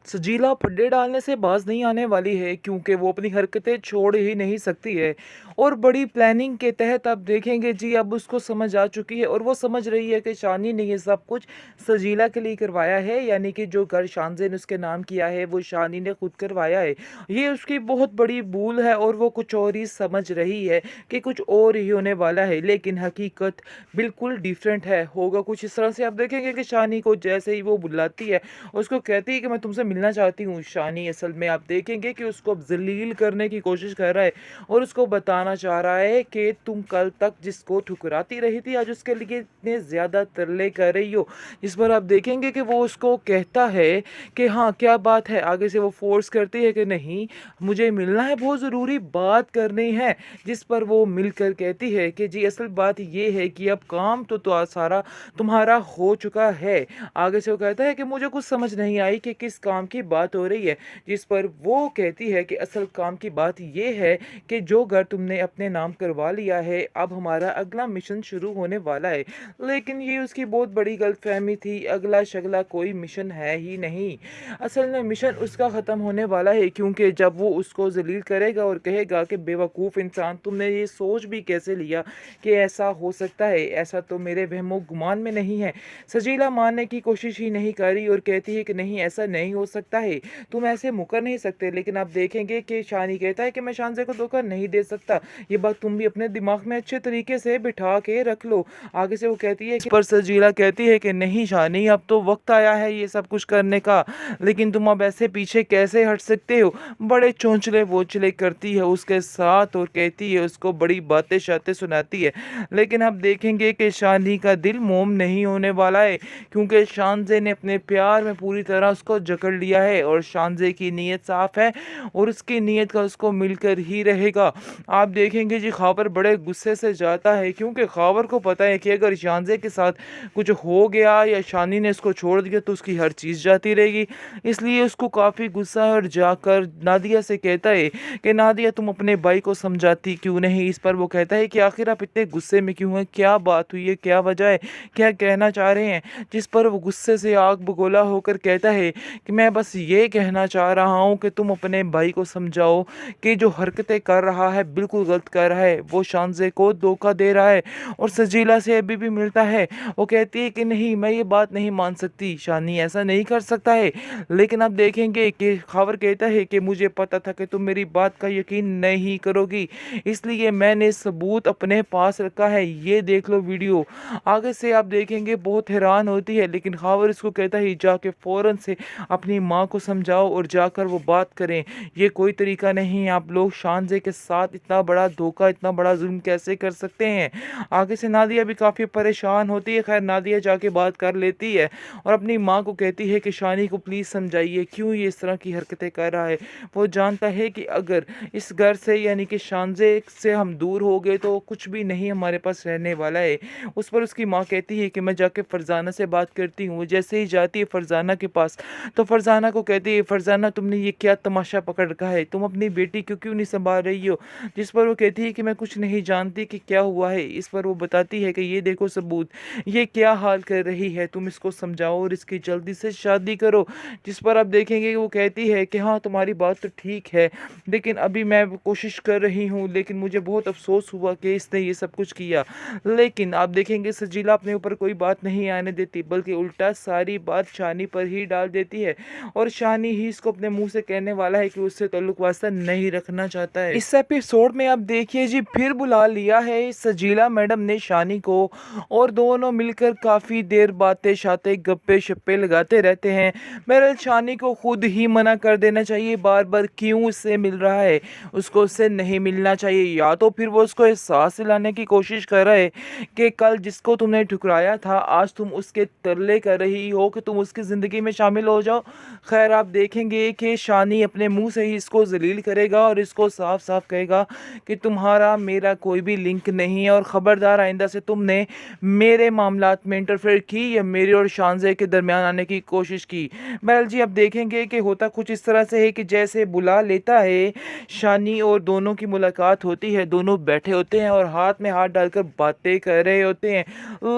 सजीला फड्डे डालने से बाज नहीं आने वाली है क्योंकि वो अपनी हरकतें छोड़ ही नहीं सकती है। और बड़ी प्लानिंग के तहत आप देखेंगे जी, अब उसको समझ आ चुकी है और वो समझ रही है कि शानी ने ये सब कुछ सजीला के लिए करवाया है, यानी कि जो घर शानजे ने उसके नाम किया है वो शानी ने खुद करवाया है। ये उसकी बहुत बड़ी भूल है और वो कुछ और ही समझ रही है कि कुछ और ही होने वाला है, लेकिन हकीकत बिल्कुल डिफरेंट है। होगा कुछ इस तरह से, आप देखेंगे कि शानी को जैसे ही वो बुलाती है, उसको कहती है कि मैं तुमसे मिलना चाहती हूँ। शानी असल में आप देखेंगे कि उसको अब जलील करने की कोशिश कर रहा है और उसको बताना चाह रहा है कि तुम कल तक जिसको ठुकराती रही थी, आज उसके लिए इतने ज़्यादा तरले कर रही हो। इस पर आप देखेंगे कि वो उसको कहता है कि हाँ क्या बात है। आगे से वो फोर्स करती है कि नहीं, मुझे मिलना है, बहुत ज़रूरी बात करनी है। जिस पर वो मिलकर कहती है कि जी असल बात ये है कि अब काम तो सारा तुम्हारा हो चुका है। आगे से वो कहता है कि मुझे कुछ समझ नहीं आई कि किस काम की बात हो रही है। जिस पर वो कहती है कि असल काम की बात ये है कि जो घर तुमने अपने नाम करवा लिया है, अब हमारा अगला मिशन शुरू होने वाला है। लेकिन ये उसकी बहुत बड़ी गलतफहमी थी, अगला शगला कोई मिशन है ही नहीं। असल में मिशन उसका ख़त्म होने वाला है, क्योंकि जब वो उसको जलील करेगा और कहेगा कि बेवकूफ़ इंसान, तुमने ये सोच भी कैसे लिया कि ऐसा हो सकता है, ऐसा तो मेरे वहमो गुमान में नहीं है। सजीला मानने की कोशिश ही नहीं कर रही और कहती है कि नहीं ऐसा नहीं हो सकता है, तुम ऐसे मुकर नहीं सकते। लेकिन आप देखेंगे कि शानी कहता है कि मैं शानजे को धोखा नहीं दे सकता। ये बात तुम भी अपने दिमाग में अच्छे तरीके से बिठा के रख लो। आगे से वो कहती है कि पर सजीला कहती है कि नहीं शानी, अब तो वक्त आया है ये सब कुछ करने का, लेकिन तुम अब ऐसे पीछे कैसे हट सकते हो। बड़े चौंचले वोचले करती है उसके साथ और कहती है, उसको बड़ी बातें शातें सुनाती है। लेकिन आप देखेंगे कि शानी का दिल मोम नहीं होने वाला है, क्योंकि शानजे ने अपने प्यार में पूरी तरह उसको जकड़ लिया है और शानजे की नीयत साफ है और उसकी नीयत का उसको मिलकर ही रहेगा। आप देखेंगे जी, खाबर बड़े गुस्से से जाता है, क्योंकि खाबर को पता है कि अगर शानजे के साथ कुछ हो गया या शानी ने इसको छोड़ दिया तो उसकी हर चीज़ जाती रहेगी। इसलिए उसको काफ़ी गुस्सा है और जाकर नादिया से कहता है कि नादिया तुम अपने भाई को समझाती क्यों नहीं। इस पर वो कहता है कि आखिर आप इतने गुस्से में क्यों हैं, क्या बात हुई है, क्या वजह है, क्या कहना चाह रहे हैं। जिस पर वो गुस्से से आग बगोला होकर कहता है कि मैं बस ये कहना चाह रहा हूँ कि तुम अपने भाई को समझाओ कि जो हरकतें कर रहा है बिल्कुल गलत कर रहा है, वो शानजे को धोखा दे रहा है और सजीला से अभी भी मिलता है। वो कहती है कि नहीं, मैं ये बात नहीं मान सकती, शानी ऐसा नहीं कर सकता है। लेकिन आप देखेंगे कि खावर कहता है कि मुझे पता था कि तुम मेरी बात का यकीन नहीं करोगी, इसलिए मैंने सबूत अपने पास रखा है, ये देख लो वीडियो। आगे से आप देखेंगे बहुत हैरान होती है, लेकिन खावर इसको कहता है जाके फ़ौरन से अपनी माँ को समझाओ और जाकर वो बात करें। ये कोई तरीका नहीं है, आप लोग शानजे के साथ इतना बड़ा धोखा, इतना बड़ा जुल्म कैसे कर सकते हैं। आगे से नादिया भी काफ़ी परेशान होती है। खैर नादिया जाके बात कर लेती है और अपनी माँ को कहती है कि शानी को प्लीज़ समझाइए क्यों ये इस तरह की हरकतें कर रहा है। वो जानता है कि अगर इस घर से यानी कि शानजे से हम दूर हो गए तो कुछ भी नहीं हमारे पास रहने वाला है। उस पर उसकी माँ कहती है कि मैं जाके फरजाना से बात करती हूँ। वो जैसे ही जाती है फरजाना के पास तो फरजाना को कहती है, फरजाना तुमने ये क्या तमाशा पकड़ रखा है, तुम अपनी बेटी को क्यों नहीं संभाल रही हो। जिस पर वो कहती है कि मैं कुछ नहीं जानती कि क्या हुआ है। इस पर वो बताती है कि ये देखो सबूत, ये क्या हाल कर रही है, तुम इसको समझाओ और इसकी जल्दी से शादी करो। जिस पर आप देखेंगे कि वो कहती है कि हाँ तुम्हारी बात तो ठीक है, लेकिन अभी मैं कोशिश कर रही हूँ, लेकिन मुझे बहुत अफसोस हुआ कि इसने ये सब कुछ किया। लेकिन आप देखेंगे सजीला अपने ऊपर कोई बात नहीं आने देती, बल्कि उल्टा सारी बात शानी पर ही डाल देती है और शानी ही इसको अपने मुंह से कहने वाला है कि उससे ताल्लुक वास्ता नहीं रखना चाहता है। इस एपिसोड में आप देखिए जी, फिर बुला लिया है सजीला मैडम ने शानी को और दोनों मिलकर काफ़ी देर बातें शातें गप्पे शप्पे लगाते रहते हैं। मेरल शानी को खुद ही मना कर देना चाहिए, बार बार क्यों उससे मिल रहा है, उसको उससे नहीं मिलना चाहिए। या तो फिर वो उसको एहसास दिलाने की कोशिश कर रहे कि कल जिसको तुमने ठुकराया था आज तुम उसके तरले कर रही हो कि तुम उसकी ज़िंदगी में शामिल हो जाओ। खैर आप देखेंगे कि शानी अपने मुंह से ही इसको जलील करेगा और इसको साफ साफ कहेगा कि तुम्हारा मेरा कोई भी लिंक नहीं है और ख़बरदार आइंदा से तुमने मेरे मामलात में इंटरफेयर की या मेरे और शानजे के दरमियान आने की कोशिश की। बहरहाल जी आप देखेंगे कि होता कुछ इस तरह से है कि जैसे बुला लेता है शानी और दोनों की मुलाकात होती है, दोनों बैठे होते हैं और हाथ में हाथ डालकर बातें कर रहे होते हैं।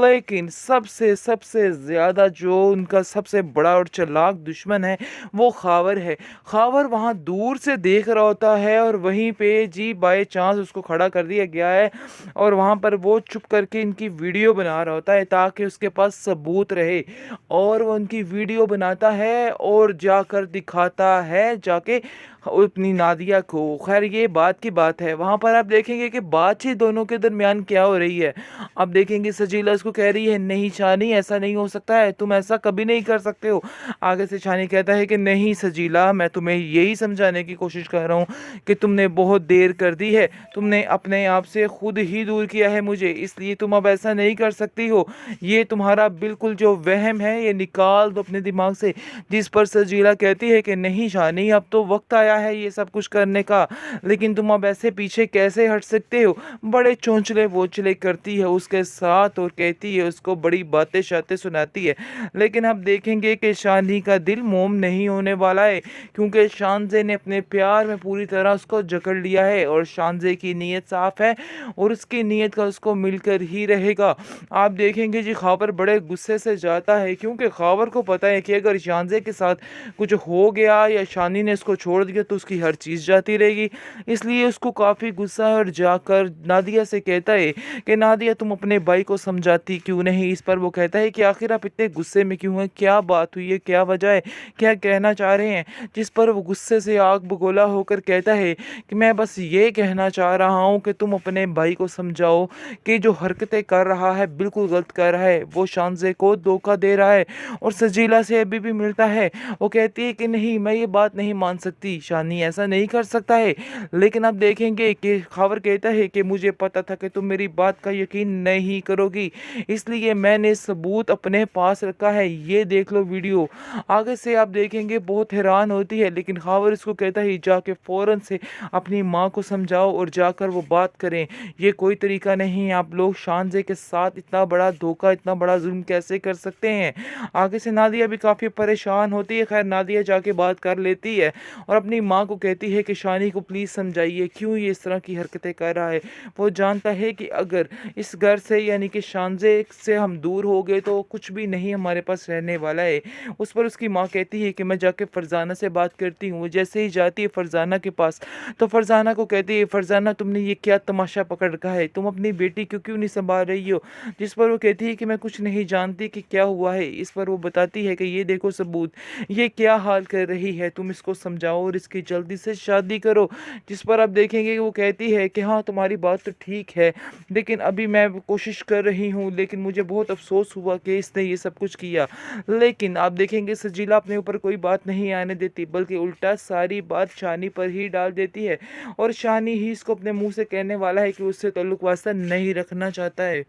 लेकिन सबसे सबसे ज़्यादा जो उनका सबसे बड़ा और चालाक दुश्मन दुश्मन है वो खावर है। खावर वहाँ दूर से देख रहा होता है और वहीं पे जी बाय चांस उसको खड़ा कर दिया गया है और वहाँ पर वो चुप करके इनकी वीडियो बना रहा होता है ताकि उसके पास सबूत रहे और वो उनकी वीडियो बनाता है और जाकर दिखाता है जाके अपनी नादिया को। खैर ये बात की बात है। वहाँ पर आप देखेंगे कि बातचीत दोनों के दरमियान क्या हो रही है। आप देखेंगे सजीला उसको कह रही है नहीं शानी ऐसा नहीं हो सकता है, तुम ऐसा कभी नहीं कर सकते हो। आगे से शानी कहता है कि नहीं सजीला, मैं तुम्हें यही समझाने की कोशिश कर रहा हूँ कि तुमने बहुत देर कर दी है, तुमने अपने आप से खुद ही दूर किया है मुझे, इसलिए तुम अब ऐसा नहीं कर सकती हो। ये तुम्हारा बिल्कुल जो वहम है ये निकाल दो अपने दिमाग से। जिस पर सजीला कहती है कि नहीं शानी, अब तो वक्त आया है ये सब कुछ करने का, लेकिन तुम अब ऐसे पीछे कैसे हट सकते हो। बड़े चोंचले वोचले करती है उसके साथ और कहती है उसको बड़ी बातें शातें सुनाती है। लेकिन अब देखेंगे कि शानी का दिल मोम नहीं होने वाला है क्योंकि शानजे ने अपने प्यार में पूरी तरह उसको जकड़ लिया है और शानजे की नीयत साफ है और उसकी नीयत का उसको मिलकर ही रहेगा। आप देखेंगे जी खाबर बड़े गुस्से से जाता है क्योंकि खाबर को पता है कि अगर शानजे के साथ कुछ हो गया या शानी ने इसको छोड़ दिया तो उसकी हर चीज़ जाती रहेगी। इसलिए उसको काफ़ी गुस्सा है और जाकर नादिया से कहता है कि नादिया तुम अपने भाई को समझाती क्यों नहीं। इस पर वो कहता है कि आखिर आप इतने गुस्से में क्यों हैं, क्या बात हुई है, क्या वजह है, क्या कहना चाह रहे हैं। जिस पर वो गुस्से से आग बगोला होकर कहता है कि मैं बस ये कहना चाह रहा हूँ कि तुम अपने भाई को समझाओ कि जो हरकतें कर रहा है बिल्कुल गलत कर रहा है, वो शानजे को धोखा दे रहा है। और सजीला से अभी भी मिलता है। वो कहती है कि नहीं मैं ये बात नहीं मान सकती, शानी ऐसा नहीं कर सकता है। लेकिन आप देखेंगे कि खावर कहता है कि मुझे पता था कि तुम मेरी बात का यकीन नहीं करोगी, इसलिए मैंने सबूत अपने पास रखा है, ये देख लो वीडियो। आगे से आप देखेंगे बहुत हैरान होती है लेकिन खावर इसको कहता है जाके फ़ौरन से अपनी माँ को समझाओ और जाकर वो बात करें। ये कोई तरीका नहीं है, आप लोग शानजे के साथ इतना बड़ा धोखा इतना बड़ा जुल्म कैसे कर सकते हैं। आगे से नादिया भी काफ़ी परेशान होती है। खैर नादिया जाके बात कर लेती है और अपनी माँ को कहती है कि शानी को प्लीज़ समझाइए क्यों ये इस तरह की हरकतें कर रहा है। वो जानता है कि अगर इस घर से यानी कि शानजे से हम दूर हो गए तो कुछ भी नहीं हमारे पास रहने वाला है। उस पर उसकी माँ कहती है कि मैं जाके फरजाना से बात करती हूँ। वो जैसे ही जाती है फरजाना के पास तो फरजाना को कहती है फरजाना तुमने ये क्या तमाशा पकड़ रखा है, तुम अपनी बेटी को क्यों नहीं संभाल रही हो। जिस पर वो कहती है कि मैं कुछ नहीं जानती कि क्या हुआ है। इस पर वो बताती है कि ये देखो सबूत, ये क्या हाल कर रही है, तुम इसको समझाओ और इसकी जल्दी से शादी करो। जिस पर आप देखेंगे कि वो कहती है कि हाँ तुम्हारी बात तो ठीक है लेकिन अभी मैं कोशिश कर रही हूँ, लेकिन मुझे बहुत अफसोस हुआ कि इसने ये सब कुछ किया। लेकिन आप देखेंगे सजीला अपने ऊपर कोई बात नहीं आने देती बल्कि उल्टा सारी बात शानी पर ही डाल देती है और शानी ही इसको अपने मुंह से कहने वाला है कि उससे ताल्लुक वास्ता नहीं रखना चाहता है।